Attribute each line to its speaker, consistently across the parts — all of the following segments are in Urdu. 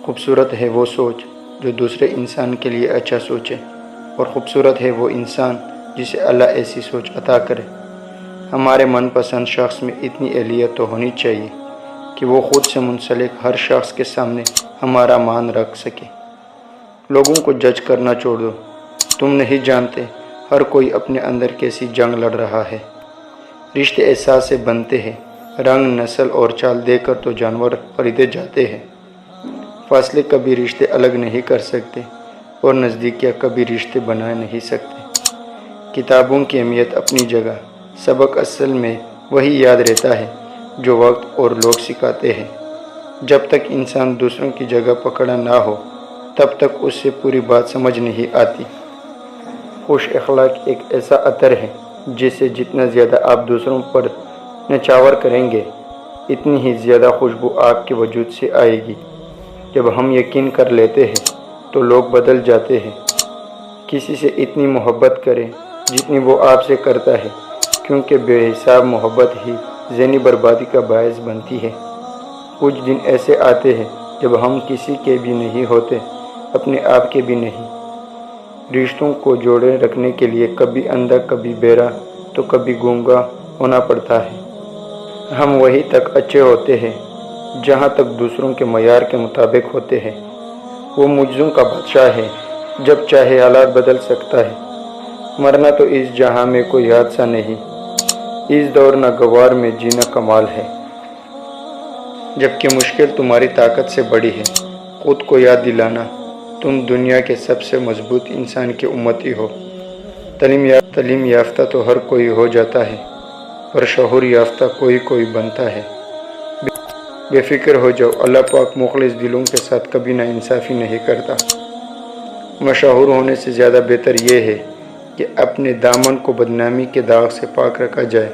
Speaker 1: خوبصورت ہے وہ سوچ جو دوسرے انسان کے لیے اچھا سوچے، اور خوبصورت ہے وہ انسان جسے اللہ ایسی سوچ عطا کرے۔ ہمارے من پسند شخص میں اتنی اہلیت تو ہونی چاہیے کہ وہ خود سے منسلک ہر شخص کے سامنے ہمارا مان رکھ سکے۔ لوگوں کو جج کرنا چھوڑ دو، تم نہیں جانتے ہر کوئی اپنے اندر کیسی جنگ لڑ رہا ہے۔ رشتے احساس سے بنتے ہیں، رنگ، نسل اور چال دے کر تو جانور خریدے جاتے ہیں۔ فاصلے کبھی رشتے الگ نہیں کر سکتے، اور نزدیکیاں کبھی رشتے بنا نہیں سکتے۔ کتابوں کی اہمیت اپنی جگہ، سبق اصل میں وہی یاد رہتا ہے جو وقت اور لوگ سکھاتے ہیں۔ جب تک انسان دوسروں کی جگہ پکڑا نہ ہو تب تک اس سے پوری بات سمجھ نہیں آتی۔ خوش اخلاق ایک ایسا عطر ہے جسے جتنا زیادہ آپ دوسروں پر نچھاور کریں گے اتنی ہی زیادہ خوشبو آپ کے وجود سے آئے گی۔ جب ہم یقین کر لیتے ہیں تو لوگ بدل جاتے ہیں۔ کسی سے اتنی محبت کریں جتنی وہ آپ سے کرتا ہے، کیونکہ بے حساب محبت ہی ذہنی بربادی کا باعث بنتی ہے۔ کچھ دن ایسے آتے ہیں جب ہم کسی کے بھی نہیں ہوتے، اپنے آپ کے بھی نہیں۔ رشتوں کو جوڑے رکھنے کے لیے کبھی اندھا کبھی بہرا تو کبھی گونگا ہونا پڑتا ہے۔ ہم وہیں تک اچھے ہوتے ہیں جہاں تک دوسروں کے معیار کے مطابق ہوتے ہیں۔ وہ معجزوں کا بادشاہ ہے، جب چاہے حالات بدل سکتا ہے۔ مرنا تو اس جہاں میں کوئی حادثہ نہیں، اس دور ناگوار میں جینا کمال ہے۔ جبکہ مشکل تمہاری طاقت سے بڑی ہے، خود کو یاد دلانا تم دنیا کے سب سے مضبوط انسان کی امتی ہو۔ تعلیم یافتہ تو ہر کوئی ہو جاتا ہے، پر شعور یافتہ کوئی بنتا ہے۔ بے فکر ہو جاؤ، اللہ پاک مخلص دلوں کے ساتھ کبھی نا انصافی نہیں کرتا۔ مشہور ہونے سے زیادہ بہتر یہ ہے کہ اپنے دامن کو بدنامی کے داغ سے پاک رکھا جائے۔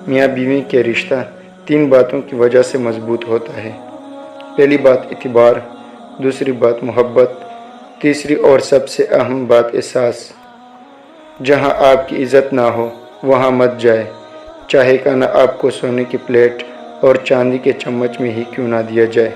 Speaker 1: میاں بیوی کے رشتہ 3 باتوں کی وجہ سے مضبوط ہوتا ہے۔ پہلی بات اعتبار، دوسری بات محبت، تیسری اور سب سے اہم بات احساس۔ جہاں آپ کی عزت نہ ہو وہاں مت جائے، چاہے کھانا آپ کو سونے کی پلیٹ اور چاندی کے چمچ میں ہی کیوں نہ دیا جائے۔